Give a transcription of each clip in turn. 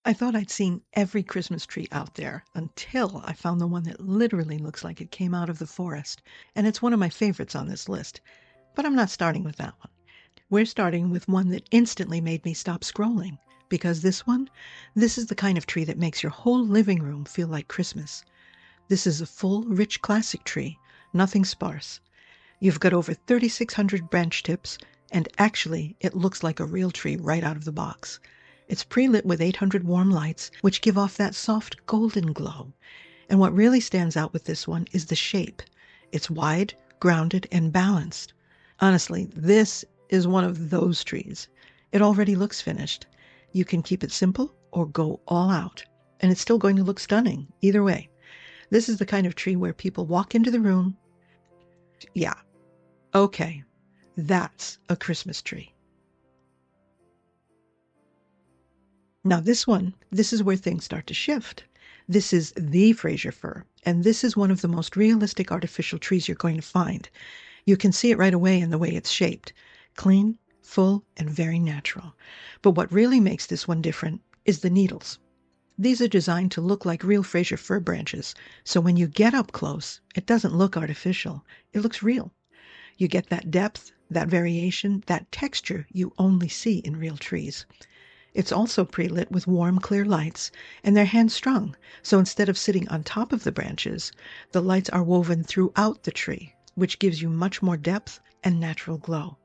I thought I'd seen every Christmas tree out there until I found the one that literally looks like it came out of the forest. And it's one of my favorites on this list. But I'm not starting with that one. We're starting with one that instantly made me stop scrolling. Because this is the kind of tree that makes your whole living room feel like Christmas. This is a full, rich classic tree, nothing sparse. You've got over 3,600 branch tips, and actually, it looks like a real tree right out of the box. It's pre-lit with 800 warm lights, which give off that soft golden glow. And what really stands out with this one is the shape. It's wide, grounded, and balanced. Honestly, this is one of those trees. It already looks finished. You can keep it simple or go all out, and it's still going to look stunning either way. This is the kind of tree where people walk into the room. Yeah, okay, that's a Christmas tree. Now this is where things start to shift. This is the Fraser fir, and this is one of the most realistic artificial trees you're going to find. You can see it right away in the way it's shaped. Clean, full, and very natural. But what really makes this one different is the needles. These are designed to look like real Fraser fir branches, so when you get up close, it doesn't look artificial. It looks real. You get that depth, that variation, that texture you only see in real trees. It's also pre-lit with warm, clear lights, and they're hand-strung, so instead of sitting on top of the branches, the lights are woven throughout the tree, which gives you much more depth and natural glow.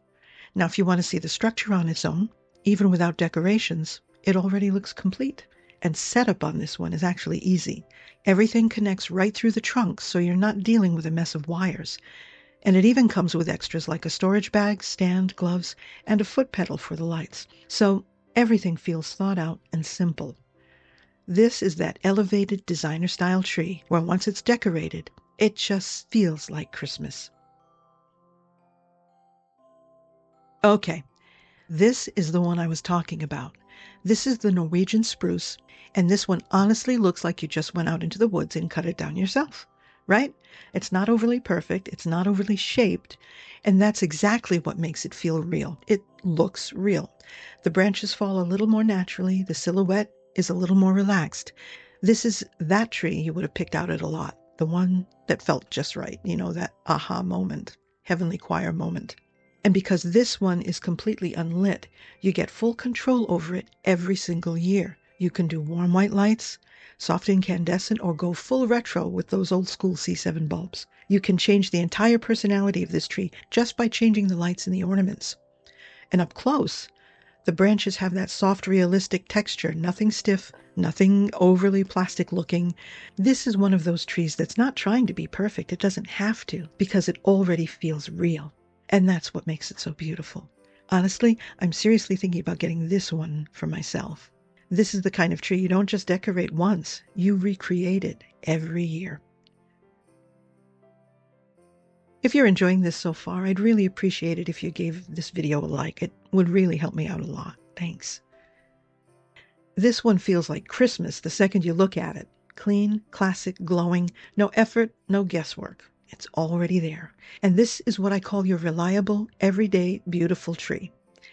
Now, if you want to see the structure on its own, even without decorations, it already looks complete. And setup on this one is actually easy. Everything connects right through the trunk, so you're not dealing with a mess of wires. And it even comes with extras like a storage bag, stand, gloves, and a foot pedal for the lights. So everything feels thought out and simple. This is that elevated designer-style tree where once it's decorated, it just feels like Christmas. Okay, this is the one I was talking about. This is the Norwegian spruce, and this one honestly looks like you just went out into the woods and cut it down yourself, right? It's not overly perfect, it's not overly shaped, and that's exactly what makes it feel real. It looks real. The branches fall a little more naturally, the silhouette is a little more relaxed. This is that tree you would have picked out at a lot, the one that felt just right, that aha moment, heavenly choir moment. And because this one is completely unlit, you get full control over it every single year. You can do warm white lights, soft incandescent, or go full retro with those old school C7 bulbs. You can change the entire personality of this tree just by changing the lights and the ornaments. And up close, the branches have that soft, realistic texture, nothing stiff, nothing overly plastic looking. This is one of those trees that's not trying to be perfect. It doesn't have to, because it already feels real. And that's what makes it so beautiful. Honestly, I'm seriously thinking about getting this one for myself. This is the kind of tree you don't just decorate once, you recreate it every year. If you're enjoying this so far, I'd really appreciate it if you gave this video a like. It would really help me out a lot. Thanks. This one feels like Christmas the second you look at it. Clean, classic, glowing, no effort, no guesswork. It's already there. And this is what I call your reliable, everyday, beautiful tree.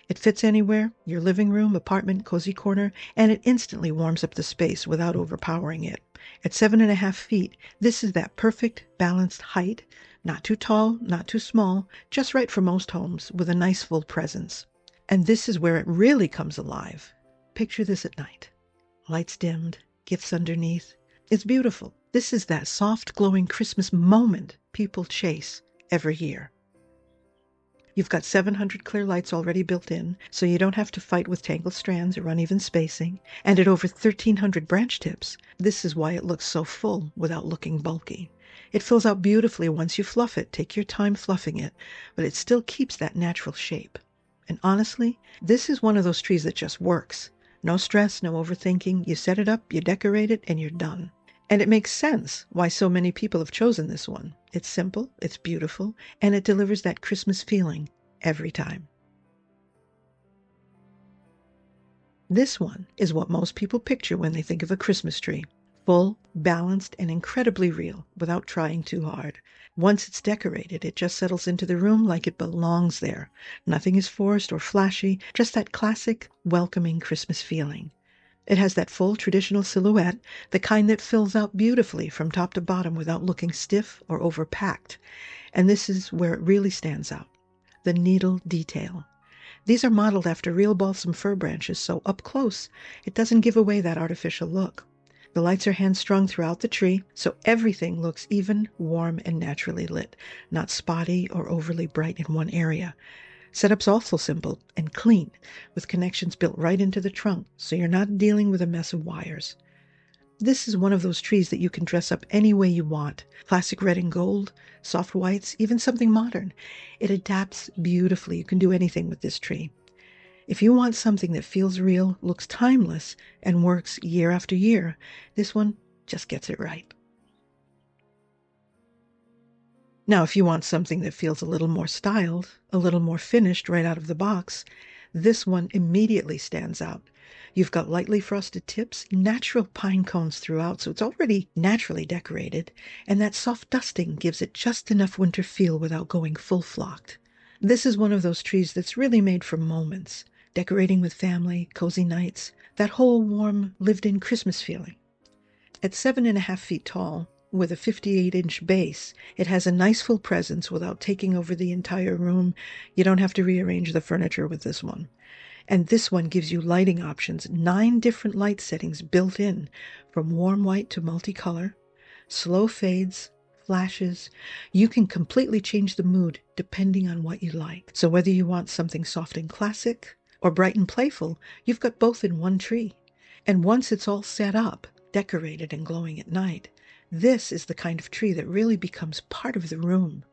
It fits anywhere, your living room, apartment, cozy corner, and it instantly warms up the space without overpowering it. At 7.5 feet, this is that perfect, balanced height. Not too tall, not too small, just right for most homes, with a nice full presence. And this is where it really comes alive. Picture this at night. Lights dimmed, gifts underneath. It's beautiful. This is that soft, glowing Christmas moment people chase every year. You've got 700 clear lights already built in, so you don't have to fight with tangled strands or uneven spacing. And at over 1,300 branch tips, this is why it looks so full without looking bulky. It fills out beautifully once you fluff it. Take your time fluffing it, but it still keeps that natural shape. And honestly, this is one of those trees that just works. No stress, no overthinking. You set it up, you decorate it, and you're done. And it makes sense why so many people have chosen this one. It's simple, it's beautiful, and it delivers that Christmas feeling every time. This one is what most people picture when they think of a Christmas tree. Full, balanced, and incredibly real without trying too hard. Once it's decorated, it just settles into the room like it belongs there. Nothing is forced or flashy, just that classic, welcoming Christmas feeling. It has that full traditional silhouette, the kind that fills out beautifully from top to bottom without looking stiff or overpacked. And this is where it really stands out, the needle detail. These are modeled after real balsam fir branches, so up close, it doesn't give away that artificial look. The lights are hand-strung throughout the tree, so everything looks even, warm, and naturally lit, not spotty or overly bright in one area. Setup's also simple and clean, with connections built right into the trunk, so you're not dealing with a mess of wires. This is one of those trees that you can dress up any way you want. Classic red and gold, soft whites, even something modern. It adapts beautifully. You can do anything with this tree. If you want something that feels real, looks timeless, and works year after year, this one just gets it right. Now, if you want something that feels a little more styled, a little more finished right out of the box, this one immediately stands out. You've got lightly frosted tips, natural pine cones throughout, so it's already naturally decorated, and that soft dusting gives it just enough winter feel without going full flocked. This is one of those trees that's really made for moments, decorating with family, cozy nights, that whole warm, lived-in Christmas feeling. At 7.5 feet tall, with a 58-inch base, it has a nice full presence without taking over the entire room. You don't have to rearrange the furniture with this one. And this one gives you lighting options, 9 different light settings built in, from warm white to multicolor, slow fades, flashes. You can completely change the mood depending on what you like. So whether you want something soft and classic or bright and playful, you've got both in one tree. And once it's all set up, decorated and glowing at night, this is the kind of tree that really becomes part of the room.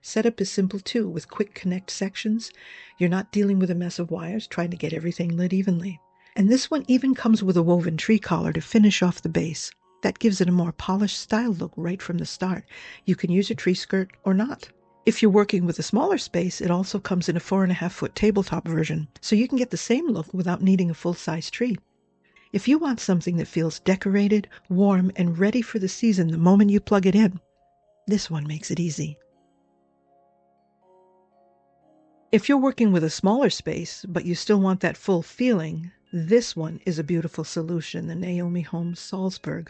Setup is simple too, with quick connect sections. You're not dealing with a mess of wires trying to get everything lit evenly. And this one even comes with a woven tree collar to finish off the base. That gives it a more polished style look right from the start. You can use a tree skirt or not. If you're working with a smaller space, it also comes in a 4.5-foot tabletop version, so you can get the same look without needing a full-size tree. If you want something that feels decorated, warm, and ready for the season the moment you plug it in, this one makes it easy. If you're working with a smaller space, but you still want that full feeling, this one is a beautiful solution, the Naomi home Salzburg.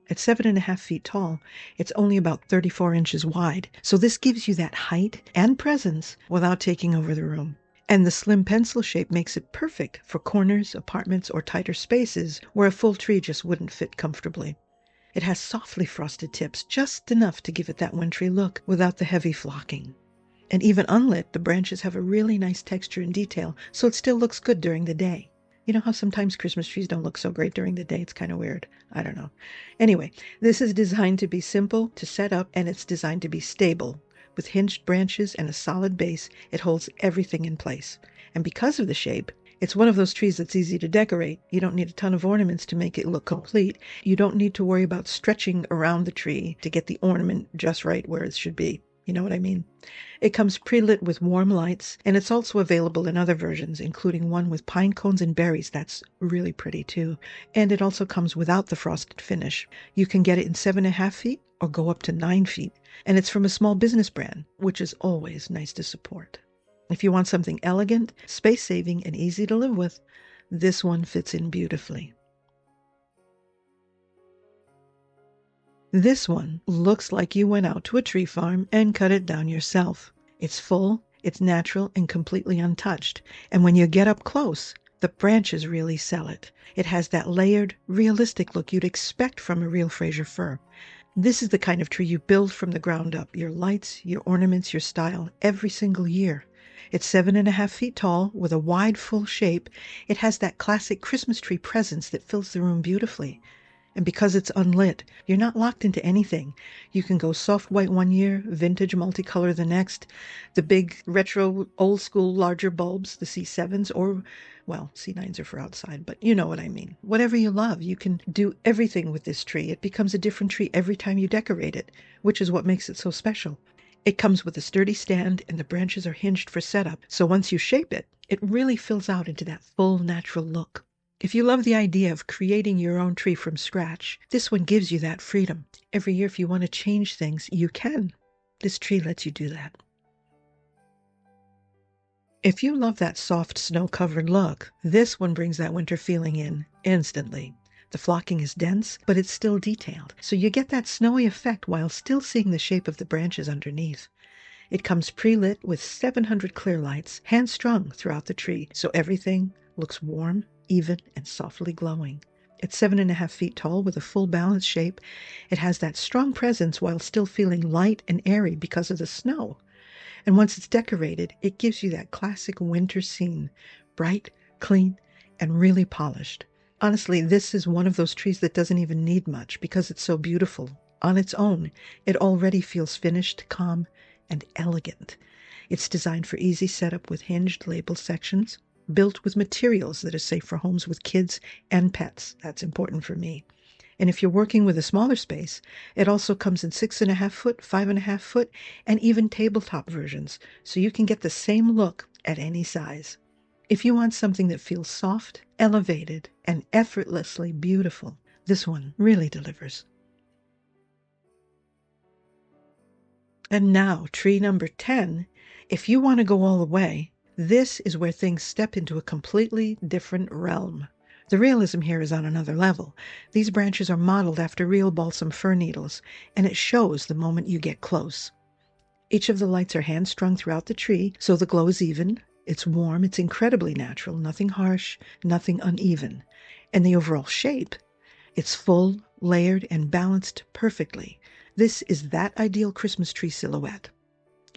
At 7.5 feet tall, it's only about 34 inches wide, so this gives you that height and presence without taking over the room. And the slim pencil shape makes it perfect for corners, apartments, or tighter spaces where a full tree just wouldn't fit comfortably. It has softly frosted tips, just enough to give it that wintry look without the heavy flocking. And even unlit, the branches have a really nice texture and detail, so it still looks good during the day. You know how sometimes Christmas trees don't look so great during the day? It's kind of weird. I don't know. Anyway, this is designed to be simple to set up, and it's designed to be stable. With hinged branches and a solid base, it holds everything in place. And because of the shape, it's one of those trees that's easy to decorate. You don't need a ton of ornaments to make it look complete. You don't need to worry about stretching around the tree to get the ornament just right where it should be. You know what I mean? It comes pre-lit with warm lights, and it's also available in other versions, including one with pine cones and berries. That's really pretty too. And it also comes without the frosted finish. You can get it in 7.5 feet or go up to 9 feet. And it's from a small business brand, which is always nice to support. If you want something elegant, space-saving, and easy to live with, this one fits in beautifully. This one looks like you went out to a tree farm and cut it down yourself. It's full, it's natural, and completely untouched. And when you get up close, the branches really sell it. It has that layered, realistic look you'd expect from a real Fraser fir. This is the kind of tree you build from the ground up. Your lights, your ornaments, your style, every single year. It's 7.5 feet tall with a wide, full shape. It has that classic Christmas tree presence that fills the room beautifully. And because it's unlit, you're not locked into anything. You can go soft white one year, vintage multicolor the next, the big retro old school larger bulbs, the C7s, or, well, C9s are for outside, but you know what I mean. Whatever you love, you can do everything with this tree. It becomes a different tree every time you decorate it, which is what makes it so special. It comes with a sturdy stand, and the branches are hinged for setup, so once you shape it, it really fills out into that full natural look. If you love the idea of creating your own tree from scratch, this one gives you that freedom. Every year, if you want to change things, you can. This tree lets you do that. If you love that soft snow-covered look, this one brings that winter feeling in instantly. The flocking is dense, but it's still detailed, so you get that snowy effect while still seeing the shape of the branches underneath. It comes pre-lit with 700 clear lights, hand-strung throughout the tree, so everything looks warm, even, and softly glowing. It's 7.5 feet tall with a full balanced shape. It has that strong presence while still feeling light and airy because of the snow. And once it's decorated, it gives you that classic winter scene, bright, clean, and really polished. Honestly, this is one of those trees that doesn't even need much because it's so beautiful. On its own, it already feels finished, calm, and elegant. It's designed for easy setup with hinged label sections, built with materials that are safe for homes with kids and pets. That's important for me. And if you're working with a smaller space, it also comes in 6.5 foot, 5.5 foot, and even tabletop versions, so you can get the same look at any size. If you want something that feels soft, elevated, and effortlessly beautiful, this one really delivers. And now, tree number 10. If you want to go all the way, this is where things step into a completely different realm. The realism here is on another level. These branches are modeled after real balsam fir needles, and it shows the moment you get close. Each of the lights are hand-strung throughout the tree, so the glow is even. It's warm, it's incredibly natural, nothing harsh, nothing uneven. And the overall shape, it's full, layered, and balanced perfectly. This is that ideal Christmas tree silhouette.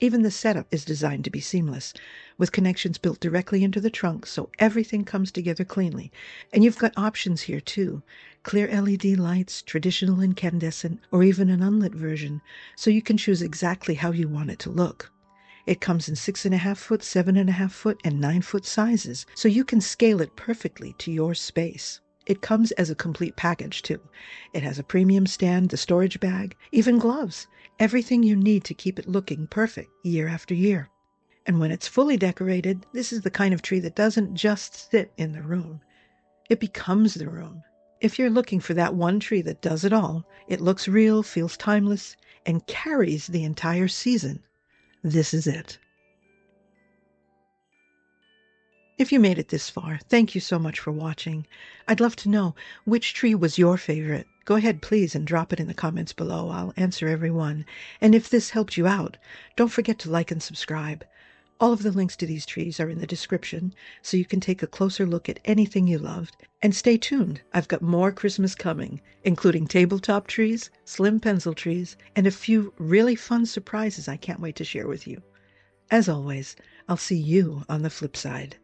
Even the setup is designed to be seamless, with connections built directly into the trunk so everything comes together cleanly. And you've got options here too. Clear LED lights, traditional incandescent, or even an unlit version, so you can choose exactly how you want it to look. It comes in 6.5 foot, 7.5 foot, and 9 foot sizes, so you can scale it perfectly to your space. It comes as a complete package too. It has a premium stand, the storage bag, even gloves. Everything you need to keep it looking perfect year after year. And when it's fully decorated, this is the kind of tree that doesn't just sit in the room. It becomes the room. If you're looking for that one tree that does it all, it looks real, feels timeless, and carries the entire season, this is it. If you made it this far, thank you so much for watching. I'd love to know which tree was your favorite. Go ahead, please, and drop it in the comments below. I'll answer every one. And if this helped you out, don't forget to like and subscribe. All of the links to these trees are in the description, so you can take a closer look at anything you loved. And stay tuned. I've got more Christmas coming, including tabletop trees, slim pencil trees, and a few really fun surprises I can't wait to share with you. As always, I'll see you on the flip side.